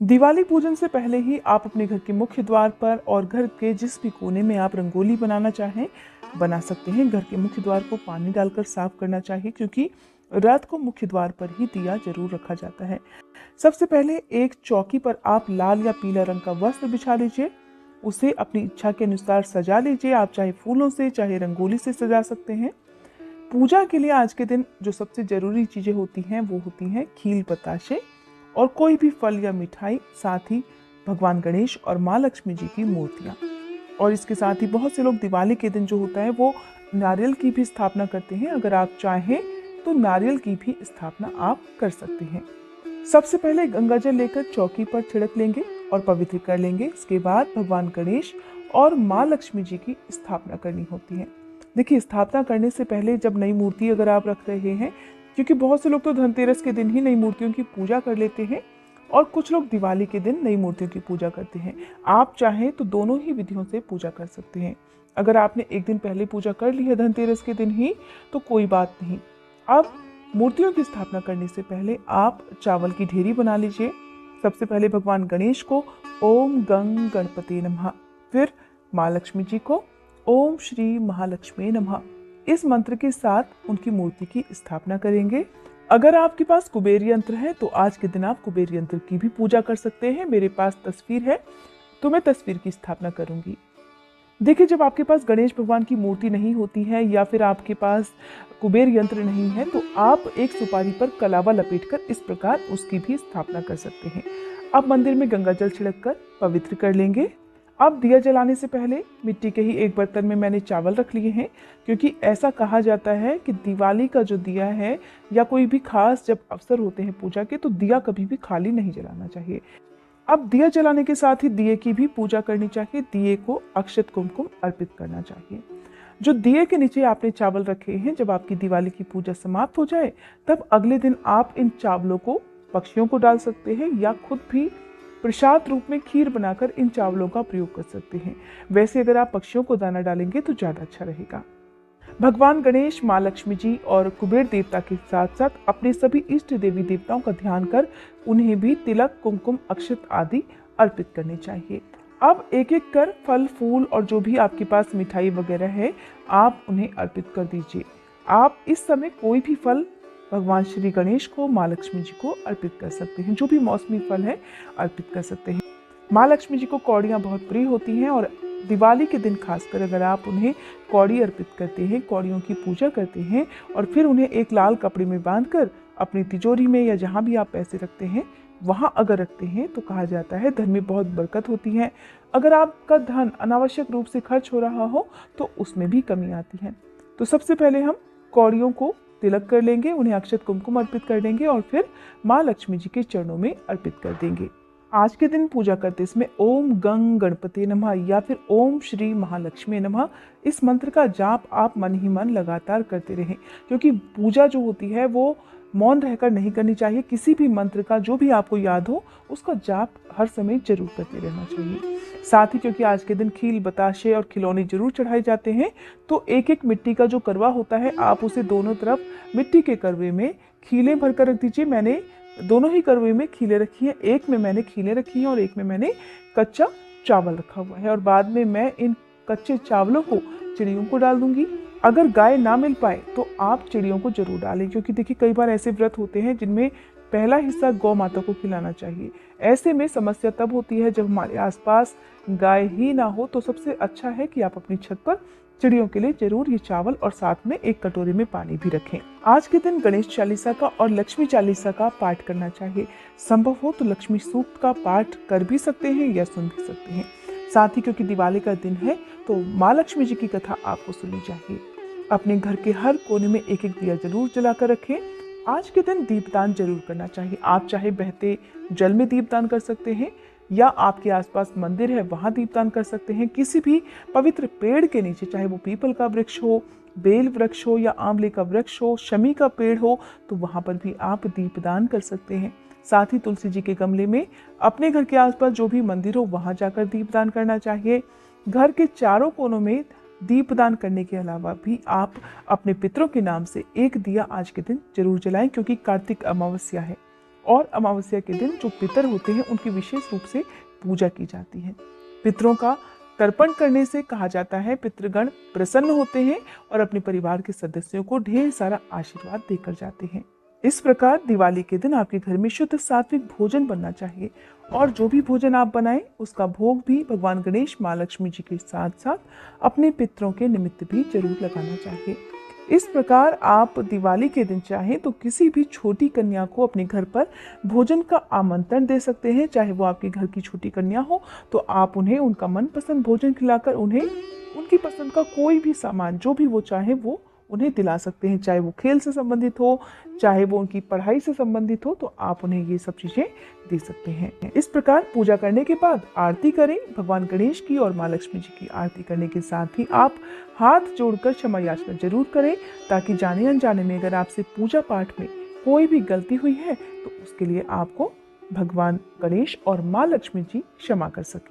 दिवाली पूजन से पहले ही आप अपने घर के मुख्य द्वार पर और घर के जिस भी कोने में आप रंगोली बनाना चाहें बना सकते हैं। घर के मुख्य द्वार को पानी डालकर साफ करना चाहिए, क्योंकि रात को मुख्य द्वार पर ही दिया जरूर रखा जाता है। सबसे पहले एक चौकी पर आप लाल या पीला रंग का वस्त्र बिछा लीजिए। उसे अपनी इच्छा के अनुसार सजा लीजिए। आप चाहे फूलों से चाहे रंगोली से सजा सकते हैं। पूजा के लिए आज के दिन जो सबसे जरूरी चीजें होती हैं वो होती हैं खील बताशे और कोई भी फल या मिठाई, साथ ही भगवान गणेश और माँ लक्ष्मी जी की मूर्तियां। और इसके साथ ही बहुत से लोग दिवाली के दिन जो होता है वो नारियल की भी स्थापना करते हैं। अगर आप चाहें तो नारियल की भी स्थापना आप कर सकते हैं। सबसे पहले गंगा जल लेकर चौकी पर छिड़क लेंगे और पवित्र कर लेंगे। इसके बाद भगवान गणेश और माँ लक्ष्मी जी की स्थापना करनी होती है। देखिए, स्थापना करने से पहले जब नई मूर्ति अगर आप रख रहे हैं, क्योंकि बहुत से लोग तो धनतेरस के दिन ही नई मूर्तियों की पूजा कर लेते हैं और कुछ लोग दिवाली के दिन नई मूर्तियों की पूजा करते हैं। आप चाहें तो दोनों ही विधियों से पूजा कर सकते हैं। अगर आपने एक दिन पहले पूजा कर ली है धनतेरस के दिन ही तो कोई बात नहीं। अब मूर्तियों की स्थापना करने से पहले आप चावल की ढेरी बना लीजिए। सबसे पहले भगवान गणेश को ओम गंग गणपति नमः, फिर माँ लक्ष्मी जी को ओम श्री महालक्ष्मी नमः, इस मंत्र के साथ उनकी मूर्ति की स्थापना करेंगे। अगर आपके पास कुबेर यंत्र है तो आज के दिन आप कुबेर यंत्र की भी पूजा कर सकते हैं। मेरे पास तस्वीर है तो मैं तस्वीर की स्थापना करूंगी। देखिए, जब आपके पास गणेश भगवान की मूर्ति नहीं होती है या फिर आपके पास कुबेर यंत्र नहीं है तो आप एक सुपारी पर कलावा लपेटकर इस प्रकार उसकी भी स्थापना कर सकते हैं। अब मंदिर में गंगा जल छिड़ककर पवित्र कर लेंगे। अब दिया जलाने से पहले मिट्टी के ही एक बर्तन में मैंने चावल रख लिए हैं, क्योंकि ऐसा कहा जाता है कि दिवाली का जो दिया है या कोई भी खास जब अवसर होते हैं पूजा के तो दिया कभी भी खाली नहीं जलाना चाहिए। अब दिया जलाने के साथ ही दिए की भी पूजा करनी चाहिए। दिए को अक्षत कुमकुम अर्पित करना चाहिए। जो दिए के नीचे आपने चावल रखे हैं, जब आपकी दिवाली की पूजा समाप्त हो जाए तब अगले दिन आप इन चावलों को पक्षियों को डाल सकते हैं या खुद भी प्रसाद रूप में खीर बनाकर इन चावलों का प्रयोग कर सकते हैं। वैसे अगर आप पक्षियों को दाना डालेंगे तो ज्यादा अच्छा रहेगा। भगवान गणेश, माँ लक्ष्मी जी और कुबेर देवता के साथ साथ अपने सभी इष्ट देवी देवताओं का ध्यान कर उन्हें भी तिलक, कुमकुम, अक्षत आदि अर्पित करने चाहिए। अब एक एक कर फल, फूल और जो भी आपके पास मिठाई वगैरह है आप उन्हें अर्पित कर दीजिए। आप इस समय कोई भी फल भगवान श्री गणेश को, माँ लक्ष्मी जी को अर्पित कर सकते हैं। जो भी मौसमी फल है अर्पित कर सकते हैं। माँ लक्ष्मी जी को कौड़ियाँ बहुत प्रिय होती हैं और दिवाली के दिन खासकर अगर आप उन्हें कौड़ी अर्पित करते हैं, कौड़ियों की पूजा करते हैं और फिर उन्हें एक लाल कपड़े में बांधकर अपनी तिजोरी में या जहाँ भी आप पैसे रखते हैं वहाँ अगर रखते हैं तो कहा जाता है धन में बहुत बरकत होती है। अगर आपका धन अनावश्यक रूप से खर्च हो रहा हो तो उसमें भी कमी आती है। तो सबसे पहले हम कौड़ियों को तिलक कर लेंगे, उन्हें अक्षत कुमकुम अर्पित कर देंगे और फिर माँ लक्ष्मी जी के चरणों में अर्पित कर देंगे। आज के दिन पूजा करते समय ओम गंग गणपति नमः या फिर ओम श्री महालक्ष्मी नमः इस मंत्र का जाप आप मन ही मन लगातार करते रहें, क्योंकि पूजा जो होती है वो मौन रहकर नहीं करनी चाहिए। किसी भी मंत्र का जो भी आपको याद हो उसका जाप हर समय जरूर करते रहना चाहिए। साथ ही क्योंकि आज के दिन खील, बताशे और खिलौने जरूर चढ़ाए जाते हैं तो एक एक मिट्टी का जो करवा होता है आप उसे दोनों तरफ मिट्टी के करवे में खीलें भरकर रख दीजिए। मैंने दोनों ही करवे में खीलें रखी हैं, एक में मैंने खीलें रखी हैं और एक में मैंने कच्चा चावल रखा हुआ है और बाद में मैं इन कच्चे चावलों को चिड़ियों को डाल दूंगी। अगर गाय ना मिल पाए तो आप चिड़ियों को जरूर डालें, क्योंकि देखिए कई बार ऐसे व्रत होते हैं जिनमें पहला हिस्सा गौ माता को खिलाना चाहिए। ऐसे में समस्या तब होती है जब हमारे आसपास गाय ही ना हो। तो सबसे अच्छा है कि आप अपनी छत पर चिड़ियों के लिए जरूर ये चावल और साथ में एक कटोरी में पानी भी रखें। आज के दिन गणेश चालीसा का और लक्ष्मी चालीसा का पाठ करना चाहिए। संभव हो तो लक्ष्मी सूक्त का पाठ कर भी सकते हैं या सुन भी सकते हैं। साथ ही क्योंकि दिवाली का दिन है तो माँ लक्ष्मी जी की कथा आपको सुननी चाहिए। अपने घर के हर कोने में एक एक दिया जरूर जलाकर रखें। आज के दिन दीपदान जरूर करना चाहिए। आप चाहे बहते जल में दीपदान कर सकते हैं या आपके आसपास मंदिर है वहां दीपदान कर सकते हैं। किसी भी पवित्र पेड़ के नीचे, चाहे वो पीपल का वृक्ष हो, बेल वृक्ष हो या आंवले का वृक्ष हो, शमी का पेड़ हो, तो वहां पर भी आप दीपदान कर सकते हैं। साथ ही तुलसी जी के गमले में अपने घर के आसपास जो भी मंदिर हो वहां जाकर दीपदान करना चाहिए। घर के चारों कोनों में दीपदान करने के अलावा भी आप अपने पितरों के नाम से एक दिया आज के दिन जरूर जलाएं, क्योंकि कार्तिक अमावस्या है और अमावस्या के दिन जो पितर होते हैं उनकी विशेष रूप से पूजा की जाती है। पितरों का तर्पण करने से कहा जाता है पितृगण प्रसन्न होते हैं और अपने परिवार के सदस्यों को ढेर सारा आशीर्वाद देकर जाते हैं। इस प्रकार दिवाली के दिन आपके घर में शुद्ध सात्विक भोजन बनना चाहिए और जो भी भोजन आप बनाएं उसका भोग भी भगवान गणेश माँ लक्ष्मी जी के साथ साथ अपने पितरों के निमित्त भी जरूर लगाना चाहिए। इस प्रकार आप दिवाली के दिन चाहें तो किसी भी छोटी कन्या को अपने घर पर भोजन का आमंत्रण दे सकते हैं। चाहे वो आपके घर की छोटी कन्या हो तो आप उन्हें उनका मनपसंद भोजन खिलाकर उन्हें उनकी पसंद का कोई भी सामान जो भी वो चाहे वो उन्हें दिला सकते हैं। चाहे वो खेल से संबंधित हो, चाहे वो उनकी पढ़ाई से संबंधित हो, तो आप उन्हें ये सब चीजें दे सकते हैं। इस प्रकार पूजा करने के बाद आरती करें। भगवान गणेश की और माँ लक्ष्मी जी की आरती करने के साथ ही आप हाथ जोड़कर क्षमा याचना जरूर करें, ताकि जाने अनजाने में अगर आपसे पूजा पाठ में कोई भी गलती हुई है तो उसके लिए आपको भगवान गणेश और माँ लक्ष्मी जी क्षमा कर सके।